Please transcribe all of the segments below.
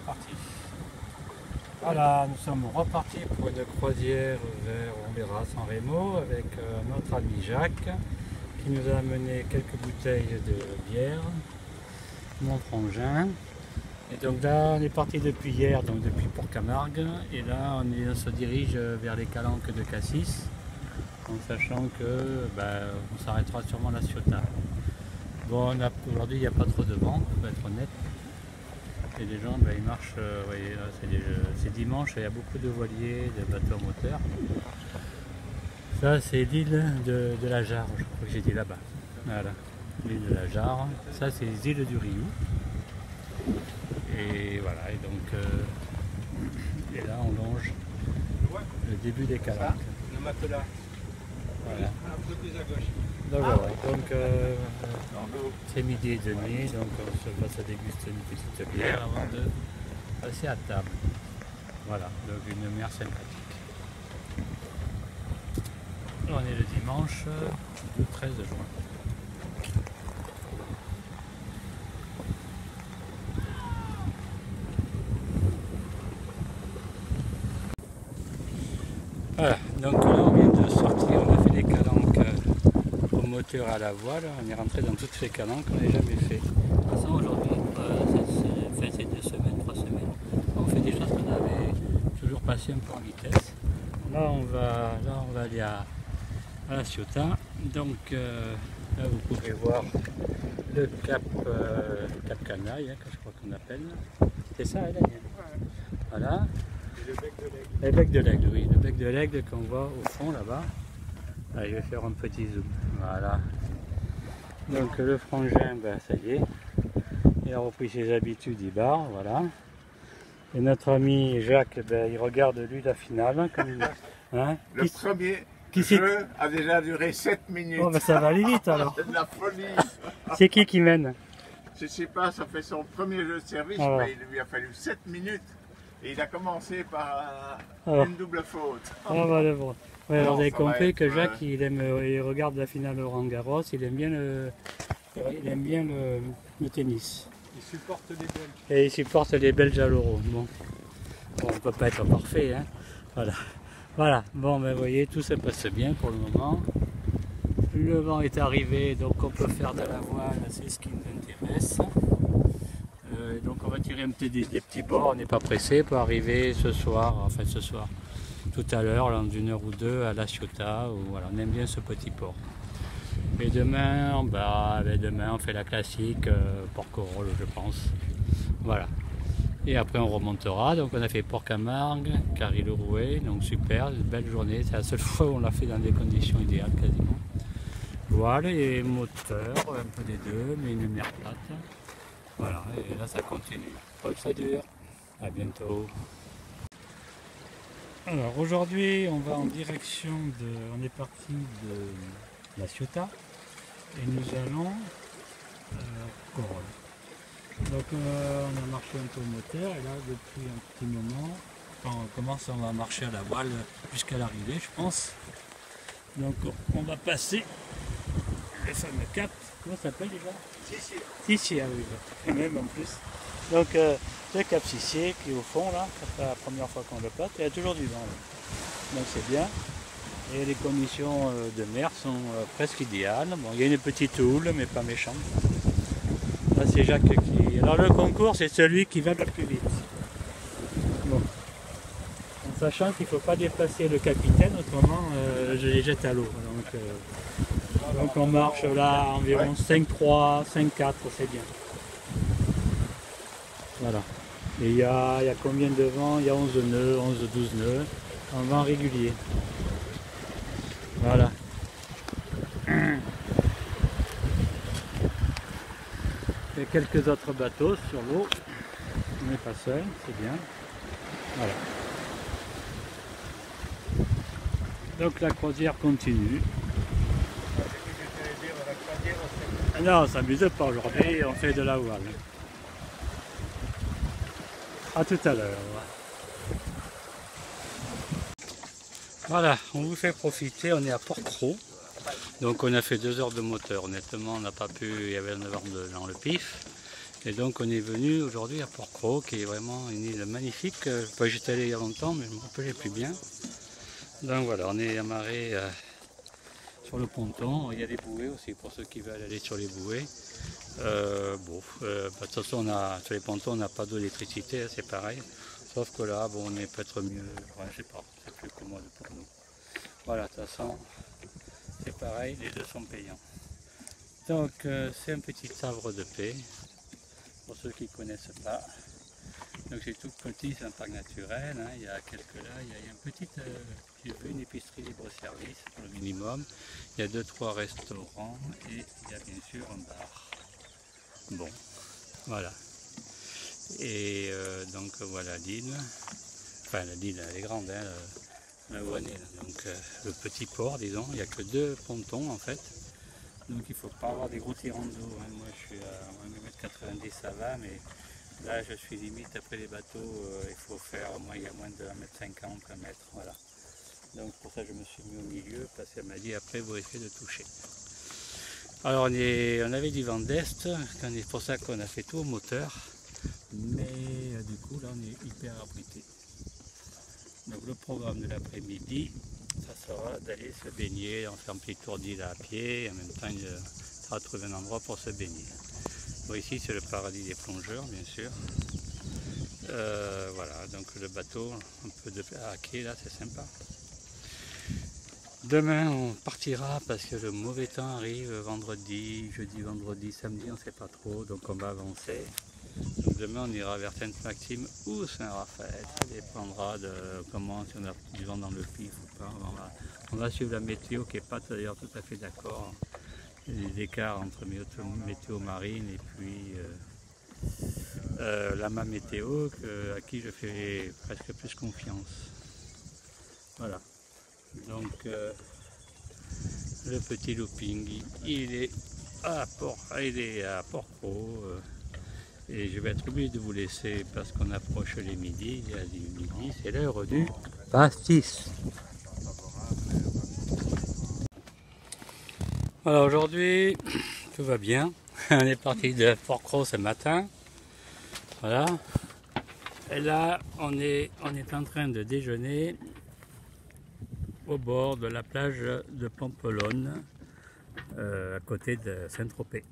reparti. Voilà, nous sommes repartis pour une croisière vers San Remo avec notre ami Jacques qui nous a amené quelques bouteilles de bière, mon frangin. Et donc là, on est parti depuis hier, donc depuis Port-Camargue, et là on se dirige vers les Calanques de Cassis, en sachant que on s'arrêtera sûrement à La Ciotat. Bon, aujourd'hui il n'y a pas trop de vent, pour être honnête. Et les gens ils marchent, vous voyez, c'est dimanche, il y a beaucoup de voiliers, de bateaux moteurs. Ça c'est l'île de la Jarre, je crois que j'ai dit là-bas. Voilà, l'île de la Jarre. Ça c'est les îles du Riou. Et voilà, et donc et là on longe le début des Calanques. Le matelas. Voilà. Un peu plus à gauche. Donc voilà, donc c'est midi et demi, donc on va se déguster une petite bière avant de passer à table. Voilà, donc une mer sympathique. On est le dimanche 13 juin. Voilà, donc là on vient de sortir, on a fait les Calanques au moteur à la voile, on est rentré dans toutes les Calanques qu'on n'avait jamais fait. De toute façon aujourd'hui, ces 2 semaines, 3 semaines, on fait des choses qu'on avait toujours passé un peu en vitesse. Là on va aller à La Ciotat, donc là vous pouvez voir le cap Canaille, que je crois qu'on appelle. C'est ça, Hélène? Voilà. Le bec de l'aigle, oui, le bec de l'aigle qu'on voit au fond là-bas. Allez, je vais faire un petit zoom. Voilà. Donc le frangin, ça y est, il a repris ses habitudes, il barre, voilà. Et notre ami Jacques, il regarde lui la finale. Comme hein, le premier jeu a déjà duré 7 minutes. Oh, ça va aller vite alors. C'est de la folie. C'est qui mène? Je sais pas, ça fait son premier jeu de service, mais il lui a fallu 7 minutes. Et il a commencé par une double faute. Voilà, bon. Ouais, alors vous avez compris que Jacques, il regarde la finale Roland Garros, il aime bien le tennis. Il supporte les Belges. Et il supporte les Belges à l'Euro. Bon, on ne peut pas être parfait, hein. Voilà. Bon, vous voyez, tout se passe bien pour le moment. Le vent est arrivé, donc on peut faire de la voile, c'est ce qui nous intéresse. Donc on va tirer des petits bords, on n'est pas pressé pour arriver ce soir, tout à l'heure, dans 1 heure ou 2 à La Ciotat, où voilà, on aime bien ce petit port. Et demain, on fait la classique Port-Corolle, je pense. Voilà. Et après on remontera, donc on a fait Port-Camargue, Carry-le-Rouet, donc super, une belle journée, c'est la seule fois où on l'a fait dans des conditions idéales quasiment. Voilà, et moteur, un peu des deux, mais une mer plate. Voilà, et là ça continue. Pas que ça dure. À bientôt. Alors aujourd'hui, on va en direction on est parti de La Ciotat et nous allons Corolle. Donc on a marché un peu au moteur et là depuis un petit moment, quand on commence, on va marcher à la voile jusqu'à l'arrivée, je pense. Donc on va passer le fameux cap. Comment ça s'appelle déjà? Sissier, ah oui, et même en plus. Donc le cap Sissier qui est au fond là, c'est la première fois qu'on le passe, il y a toujours du vent là. Donc c'est bien. Et les conditions de mer sont presque idéales. Bon, il y a une petite houle, mais pas méchante. Là c'est Jacques qui. Alors le concours c'est celui qui va le plus vite. Bon. En sachant qu'il ne faut pas dépasser le capitaine, autrement je les jette à l'eau. Donc on marche là environ 5-3, 5-4, c'est bien. Voilà. Et il y a combien de vents? Il y a 11 nœuds, 11-12 nœuds, en vent régulier. Voilà. Il y a quelques autres bateaux sur l'eau. On n'est pas seul, c'est bien. Voilà. Donc la croisière continue. Non, on s'amuse pas aujourd'hui, on fait de la voile. A tout à l'heure. Voilà, on vous fait profiter, on est à Port-Cros. Donc on a fait 2 heures de moteur, honnêtement on n'a pas pu, il y avait un vent dans le pif. Et donc on est venu aujourd'hui à Port-Cros, qui est vraiment une île magnifique. J'étais allé il y a longtemps, mais je ne me rappelais plus bien. Donc voilà, on est amarré sur le ponton. Il y a des bouées aussi pour ceux qui veulent aller sur les bouées. De toute façon, sur les pontons, on n'a pas d'électricité, hein, c'est pareil. Sauf que là, bon, on est peut-être mieux, ouais, je sais pas, c'est plus commode pour nous. Voilà, de toute façon, c'est pareil, les deux sont payants. Donc, c'est un petit havre de paix, pour ceux qui ne connaissent pas. Donc, c'est tout petit, c'est un parc naturel, hein, il y a quelques là, il y a un petit, j'ai vu une épicerie libre-service, pour le minimum. Il y a 2-3 restaurants et il y a bien sûr un bar. Bon, voilà. Et donc voilà l'île, enfin l'île elle est grande, hein, là où on est, donc le petit port disons, il n'y a que 2 pontons en fait, donc il ne faut pas avoir des gros tirants d'eau, hein. Moi je suis à 1,90 m, ça va, mais là je suis limite après les bateaux, il faut faire au moins, il y a moins de 1,50 m, 1 m, voilà. Donc pour ça je me suis mis au milieu, parce qu'elle m'a dit après vous risquez de toucher. Alors on avait du vent d'est, c'est pour ça qu'on a fait tout au moteur. Mais du coup là on est hyper abrité. Donc le programme de l'après-midi, ça sera d'aller se baigner, on fait un petit tour d'île à pied, et en même temps il faudra trouver un endroit pour se baigner. Bon, ici c'est le paradis des plongeurs bien sûr. Voilà, donc le bateau, un peu de quai là, c'est sympa. Demain on partira parce que le mauvais temps arrive vendredi, jeudi, vendredi, samedi, on ne sait pas trop, donc on va avancer. Donc demain on ira vers Sainte-Maxime ou Saint-Raphaël, ça dépendra de comment, si on a du vent dans le pif ou pas. On va suivre la météo qui n'est pas d'ailleurs tout à fait d'accord. Il y a des écarts entre météo marine et puis l'AMA météo à qui je fais presque plus confiance. Voilà. Donc le petit looping, il est à Port-Cros. Et je vais être obligé de vous laisser parce qu'on approche les midis. Il y a du midi, c'est l'heure du pastis. Alors aujourd'hui, tout va bien. On est parti de Port-Cros ce matin. Voilà. Et là, on est en train de déjeuner au bord de la plage de Pampelonne, à côté de Saint-Tropez.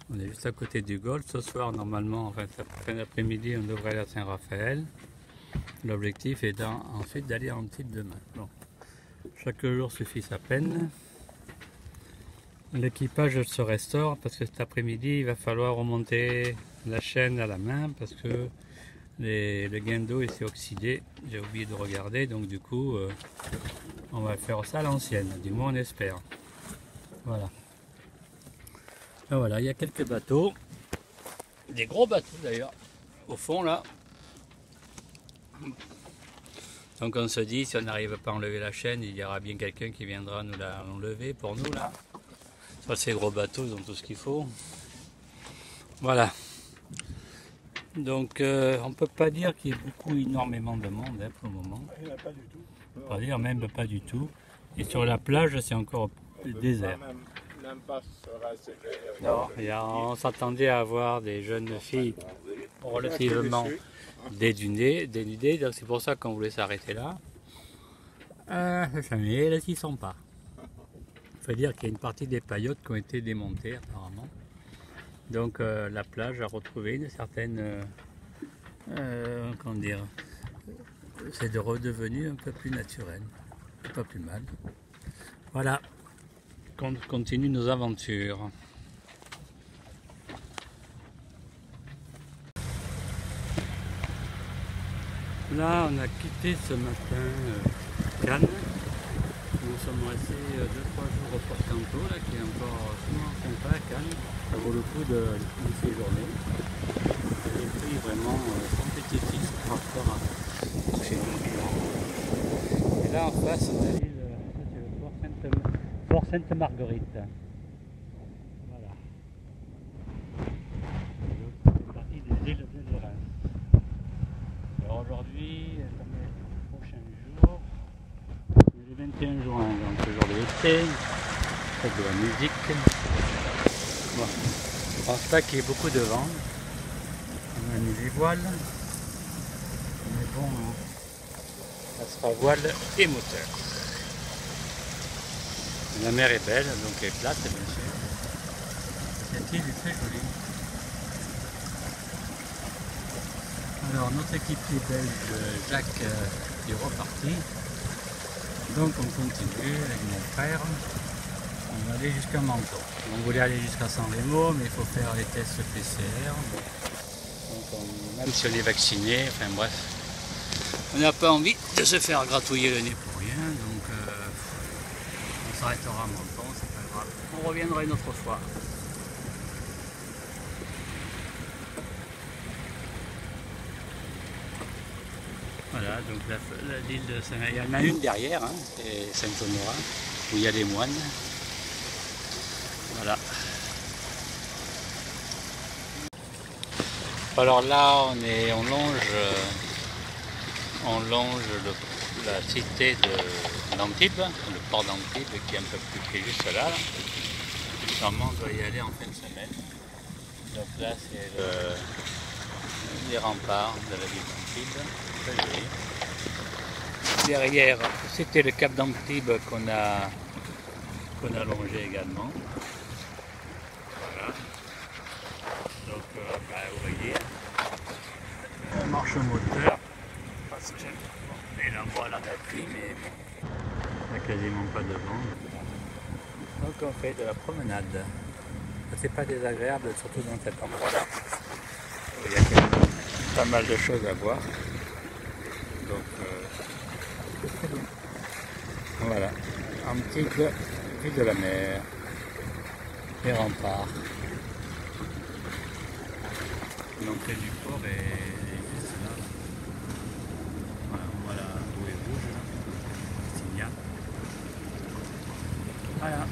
On est juste à côté du golfe. Ce soir, normalement, enfin, fin d'après-midi, on devrait aller à Saint-Raphaël. L'objectif est ensuite d'aller en Antibes demain. Bon. Chaque jour suffit sa peine. L'équipage se restaure parce que cet après-midi, il va falloir remonter la chaîne à la main parce que le gain d'eau s'est oxydé. J'ai oublié de regarder, donc du coup, on va faire ça à l'ancienne. Du moins, on espère. Voilà. Et voilà, il y a quelques bateaux, des gros bateaux d'ailleurs, au fond là. Donc on se dit, si on n'arrive pas à enlever la chaîne, il y aura bien quelqu'un qui viendra nous l'enlever pour nous là. Soit ces gros bateaux, ils ont tout ce qu'il faut. Voilà. Donc on ne peut pas dire qu'il y ait énormément de monde hein, pour le moment. Il n'y en a pas du tout. On peut pas dire même pas du tout. Et sur la plage, c'est encore désert. Non, on s'attendait à avoir des jeunes filles relativement dénudées, donc c'est pour ça qu'on voulait s'arrêter là. Mais là, ils ne sont pas. Il faut dire qu'il y a une partie des paillotes qui ont été démontées apparemment. Donc la plage a retrouvé une certaine, comment dire, c'est redevenu un peu plus naturel, pas plus mal. Voilà. On continue nos aventures. Là, on a quitté ce matin Cannes. Nous sommes restés 2-3 jours au Port Canto, là, qui est encore souvent sympa à Cannes. Ça vaut le coup de séjourner. J'ai pris vraiment compétitif par rapport à chez nous. Et là, en face, on a l'île, c'est le Port Sainte-Marguerite. Voilà. C'est partie des îles de Lérins. Alors aujourd'hui, comme les prochains jours, c'est le 21 juin, donc le jour de l'été, fête de la musique. Voilà. pense pas qu'il y ait beaucoup de vent. On a mis les voiles. Mais bon, ça sera voile et moteur. La mer est belle, donc elle est plate, bien sûr. Cette île est très jolie. Alors, notre équipier belge, Jacques, est reparti. Donc, on continue avec mon frère. On va aller jusqu'à Menton. On voulait aller jusqu'à San Remo, mais il faut faire les tests PCR. Donc, même si on est vacciné, enfin bref, on n'a pas envie de se faire gratouiller le nez pour rien. Donc, on s'arrêtera à Menton, c'est pas grave. On reviendra une autre fois. Voilà, donc l'île de Saint-Honorat, il y en a une derrière, hein, c'est Saint-Honorat, où il y a les moines. Voilà. Alors là, on longe la cité d'Antibes, le port d'Antibes qui est un peu plus qui est juste là. Normalement, on doit y aller en fin de semaine. Donc là, c'est les remparts de la ville d'Antibes. Très joli. Derrière, c'était le cap d'Antibes qu'on a longé également. Voilà. Donc, vous voyez, on marche au moteur. Parce que et là, voilà la pluie, mais il n'y a quasiment pas de vent. Donc, on fait de la promenade. C'est pas désagréable, surtout dans cet endroit-là. Il y a quand même pas mal de choses à voir. Donc, c'est très bien. Voilà, Antibes, ville de la mer, les remparts. L'entrée du port est juste là. Voilà, l'eau est rouge, là. Signal. Voilà.